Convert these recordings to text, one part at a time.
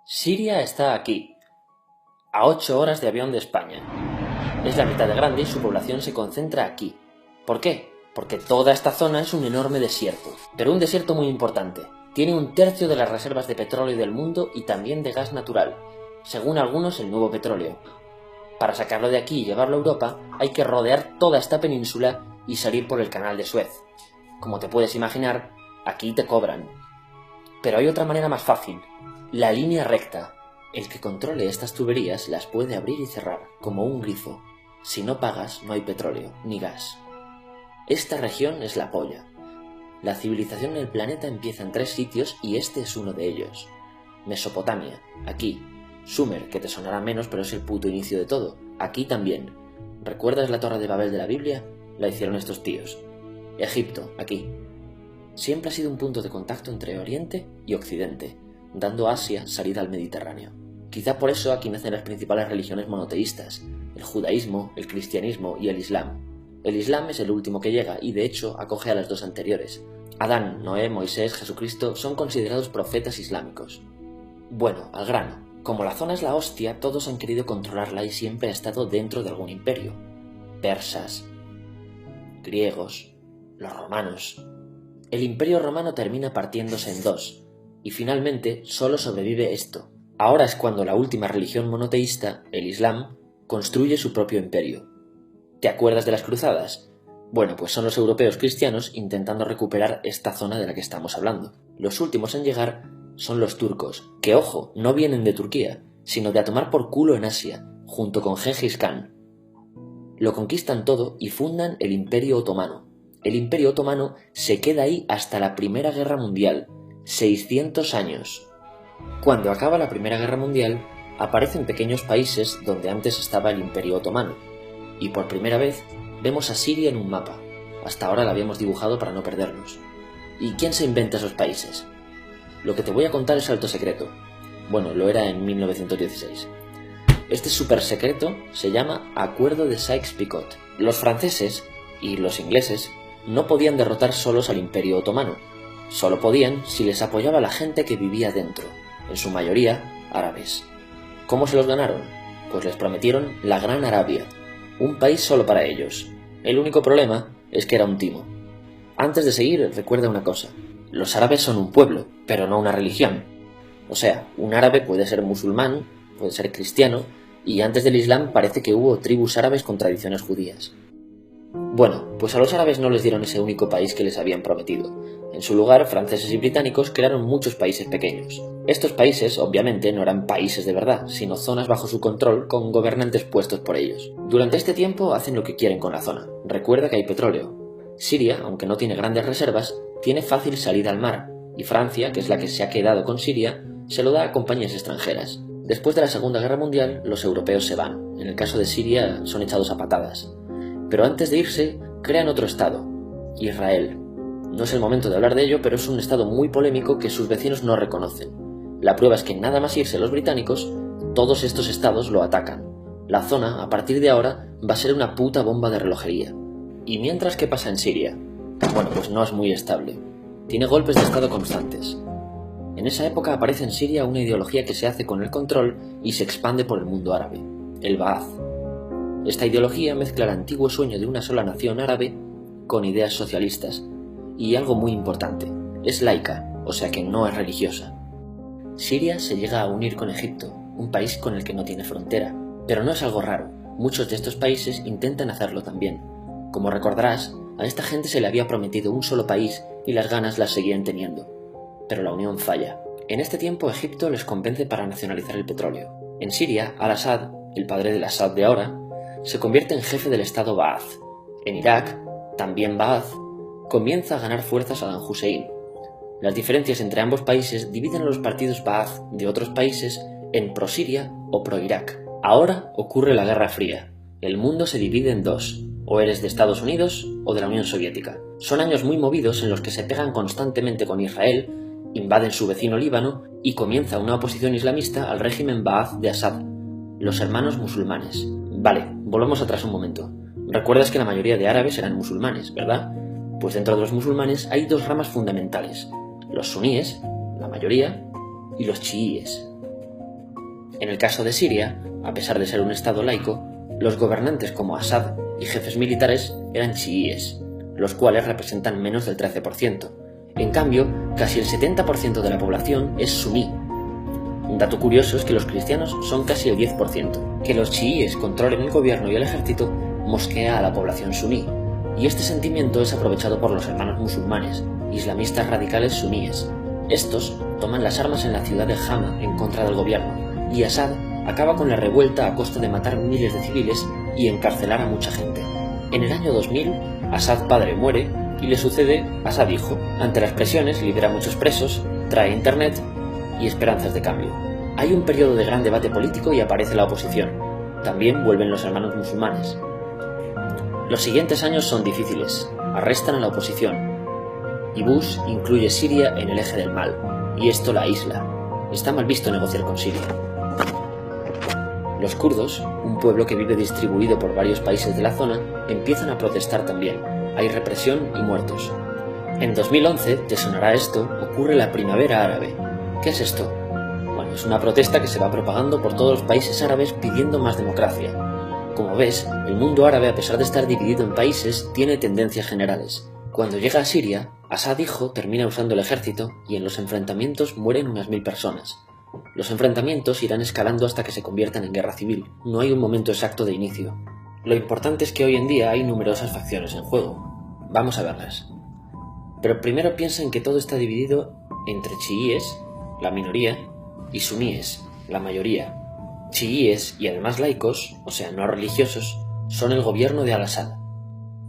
Siria está aquí, a 8 horas de avión de España. Es la mitad de grande y su población se concentra aquí. ¿Por qué? Porque toda esta zona es un enorme desierto, pero un desierto muy importante. Tiene 1/3 de las reservas de petróleo del mundo y también de gas natural, según algunos el nuevo petróleo. Para sacarlo de aquí y llevarlo a Europa, hay que rodear toda esta península y salir por el canal de Suez. Como te puedes imaginar, aquí te cobran. Pero hay otra manera más fácil, la línea recta. El que controle estas tuberías las puede abrir y cerrar, como un grifo. Si no pagas, no hay petróleo, ni gas. Esta región es la polla. La civilización en el planeta empieza en 3 sitios y este es uno de ellos. Mesopotamia, aquí. Sumer, que te sonará menos, pero es el puto inicio de todo. Aquí también. ¿Recuerdas la Torre de Babel de la Biblia? La hicieron estos tíos. Egipto, aquí. Siempre ha sido un punto de contacto entre Oriente y Occidente, dando a Asia salida al Mediterráneo. Quizá por eso aquí nacen las principales religiones monoteístas, el judaísmo, el cristianismo y el islam. El islam es el último que llega y de hecho acoge a las dos anteriores. Adán, Noé, Moisés, Jesucristo son considerados profetas islámicos. Bueno, al grano. Como la zona es la hostia, todos han querido controlarla y siempre ha estado dentro de algún imperio. Persas, griegos, los romanos. El imperio romano termina partiéndose en dos, y finalmente solo sobrevive esto. Ahora es cuando la última religión monoteísta, el Islam, construye su propio imperio. ¿Te acuerdas de las cruzadas? Bueno, pues son los europeos cristianos intentando recuperar esta zona de la que estamos hablando. Los últimos en llegar son los turcos, que ojo, no vienen de Turquía, sino de a tomar por culo en Asia, junto con Gengis Khan. Lo conquistan todo y fundan el Imperio Otomano. El Imperio Otomano se queda ahí hasta la Primera Guerra Mundial, 600 años. Cuando acaba la Primera Guerra Mundial, aparecen pequeños países donde antes estaba el Imperio Otomano, y por primera vez vemos a Siria en un mapa. Hasta ahora la habíamos dibujado para no perdernos. ¿Y quién se inventa esos países? Lo que te voy a contar es alto secreto. Bueno, lo era en 1916. Este súper secreto se llama Acuerdo de Sykes-Picot. Los franceses y los ingleses no podían derrotar solos al Imperio Otomano. Solo podían si les apoyaba la gente que vivía dentro, en su mayoría árabes. ¿Cómo se los ganaron? Pues les prometieron la Gran Arabia, un país solo para ellos. El único problema es que era un timo. Antes de seguir, recuerda una cosa. Los árabes son un pueblo, pero no una religión. O sea, un árabe puede ser musulmán, puede ser cristiano, y antes del Islam parece que hubo tribus árabes con tradiciones judías. Bueno, pues a los árabes no les dieron ese único país que les habían prometido. En su lugar, franceses y británicos crearon muchos países pequeños. Estos países, obviamente, no eran países de verdad, sino zonas bajo su control con gobernantes puestos por ellos. Durante este tiempo hacen lo que quieren con la zona. Recuerda que hay petróleo. Siria, aunque no tiene grandes reservas, tiene fácil salida al mar, y Francia, que es la que se ha quedado con Siria, se lo da a compañías extranjeras. Después de la Segunda Guerra Mundial, los europeos se van. En el caso de Siria, son echados a patadas. Pero antes de irse, crean otro estado, Israel. No es el momento de hablar de ello, pero es un estado muy polémico que sus vecinos no reconocen. La prueba es que nada más irse los británicos, todos estos estados lo atacan. La zona, a partir de ahora, va a ser una puta bomba de relojería. ¿Y mientras qué pasa en Siria? Bueno, pues no es muy estable. Tiene golpes de estado constantes. En esa época aparece en Siria una ideología que se hace con el control y se expande por el mundo árabe, el Ba'ath. Esta ideología mezcla el antiguo sueño de una sola nación árabe con ideas socialistas. Y algo muy importante, es laica, o sea que no es religiosa. Siria se llega a unir con Egipto, un país con el que no tiene frontera, pero no es algo raro, muchos de estos países intentan hacerlo también. Como recordarás, a esta gente se le había prometido un solo país y las ganas las seguían teniendo. Pero la unión falla. En este tiempo Egipto les convence para nacionalizar el petróleo. En Siria, Al-Assad, el padre del Assad de ahora, se convierte en jefe del estado Ba'ath. En Irak, también Ba'ath, comienza a ganar fuerza Saddam Hussein. Las diferencias entre ambos países dividen a los partidos Ba'ath de otros países en pro-Siria o pro-Irak. Ahora ocurre la Guerra Fría. El mundo se divide en dos, o eres de Estados Unidos o de la Unión Soviética. Son años muy movidos en los que se pegan constantemente con Israel, invaden su vecino Líbano y comienza una oposición islamista al régimen Ba'ath de Assad, los hermanos musulmanes. Vale, volvamos atrás un momento. Recuerdas que la mayoría de árabes eran musulmanes, ¿verdad? Pues dentro de los musulmanes hay dos ramas fundamentales, los suníes, la mayoría, y los chiíes. En el caso de Siria, a pesar de ser un estado laico, los gobernantes como Assad y jefes militares eran chiíes, los cuales representan menos del 13%. En cambio, casi el 70% de la población es suní. Un dato curioso es que los cristianos son casi el 10%. Que los chiíes controlen el gobierno y el ejército mosquea a la población suní, y este sentimiento es aprovechado por los hermanos musulmanes, islamistas radicales suníes. Estos toman las armas en la ciudad de Hama en contra del gobierno, y Assad acaba con la revuelta a costa de matar miles de civiles y encarcelar a mucha gente. En el año 2000, Assad padre muere y le sucede Assad hijo. Ante las presiones libera muchos presos, trae internet y esperanzas de cambio. Hay un periodo de gran debate político y aparece la oposición. También vuelven los hermanos musulmanes. Los siguientes años son difíciles. Arrestan a la oposición. Y Bush incluye Siria en el eje del mal, y esto la aísla. Está mal visto negociar con Siria. Los kurdos, un pueblo que vive distribuido por varios países de la zona, empiezan a protestar también. Hay represión y muertos. En 2011, te sonará esto, ocurre la Primavera Árabe. ¿Qué es esto? Bueno, es una protesta que se va propagando por todos los países árabes pidiendo más democracia. Como ves, el mundo árabe, a pesar de estar dividido en países, tiene tendencias generales. Cuando llega a Siria, Assad hijo termina usando el ejército y en los enfrentamientos mueren unas 1000 personas. Los enfrentamientos irán escalando hasta que se conviertan en guerra civil. No hay un momento exacto de inicio. Lo importante es que hoy en día hay numerosas facciones en juego. Vamos a verlas. Pero primero piensa en que todo está dividido entre chiíes, la minoría, y suníes, la mayoría. Chiíes y además laicos, o sea, no religiosos, son el gobierno de Al-Assad.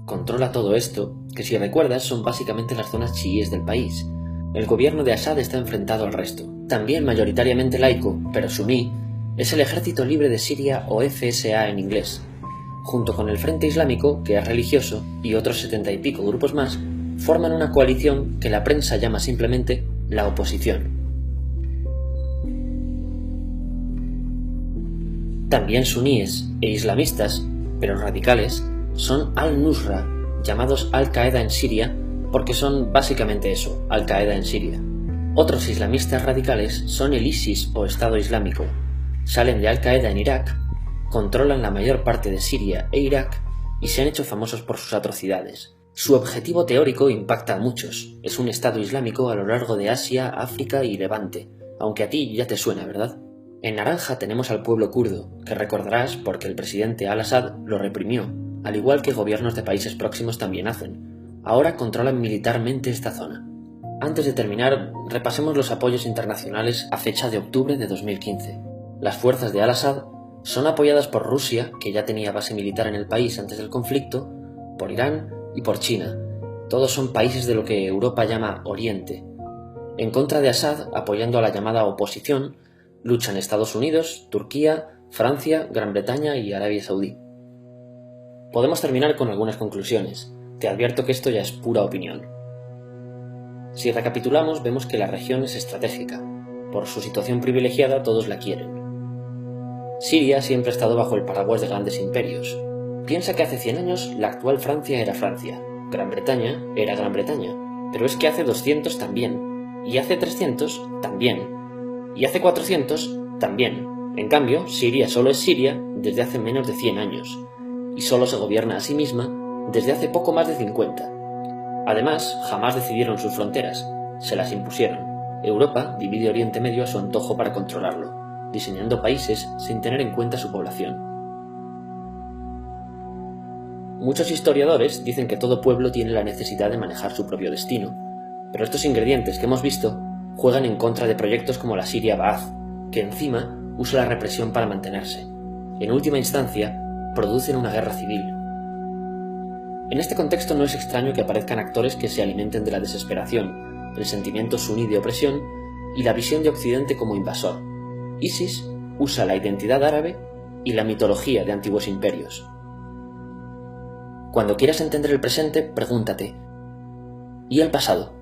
Controla todo esto, que si recuerdas son básicamente las zonas chiíes del país. El gobierno de Assad está enfrentado al resto. También mayoritariamente laico, pero suní, es el Ejército Libre de Siria o FSA en inglés. Junto con el Frente Islámico, que es religioso, y otros 70 y pico grupos más, forman una coalición que la prensa llama simplemente la oposición. También suníes e islamistas, pero radicales, son Al-Nusra, llamados Al-Qaeda en Siria, porque son básicamente eso, Al-Qaeda en Siria. Otros islamistas radicales son el ISIS o Estado Islámico. Salen de Al-Qaeda en Irak, controlan la mayor parte de Siria e Irak y se han hecho famosos por sus atrocidades. Su objetivo teórico impacta a muchos. Es un Estado Islámico a lo largo de Asia, África y Levante, aunque a ti ya te suena, ¿verdad? En naranja tenemos al pueblo kurdo, que recordarás porque el presidente Al-Assad lo reprimió, al igual que gobiernos de países próximos también hacen. Ahora controlan militarmente esta zona. Antes de terminar, repasemos los apoyos internacionales a fecha de octubre de 2015. Las fuerzas de Al-Assad son apoyadas por Rusia, que ya tenía base militar en el país antes del conflicto, por Irán y por China. Todos son países de lo que Europa llama Oriente. En contra de Assad, apoyando a la llamada oposición, luchan Estados Unidos, Turquía, Francia, Gran Bretaña y Arabia Saudí. Podemos terminar con algunas conclusiones. Te advierto que esto ya es pura opinión. Si recapitulamos, vemos que la región es estratégica. Por su situación privilegiada, todos la quieren. Siria siempre ha estado bajo el paraguas de grandes imperios. Piensa que hace 100 años la actual Francia era Francia, Gran Bretaña era Gran Bretaña, pero es que hace 200 también, y hace 300 también, y hace 400 también. En cambio, Siria solo es Siria desde hace menos de 100 años, y solo se gobierna a sí misma desde hace poco más de 50. Además, jamás decidieron sus fronteras, se las impusieron. Europa divide Oriente Medio a su antojo para controlarlo, diseñando países sin tener en cuenta su población. Muchos historiadores dicen que todo pueblo tiene la necesidad de manejar su propio destino, pero estos ingredientes que hemos visto juegan en contra de proyectos como la Siria Ba'ath, que encima usa la represión para mantenerse. En última instancia, producen una guerra civil. En este contexto no es extraño que aparezcan actores que se alimenten de la desesperación, el sentimiento suní de opresión y la visión de Occidente como invasor. ISIS usa la identidad árabe y la mitología de antiguos imperios. Cuando quieras entender el presente, pregúntate: ¿y el pasado?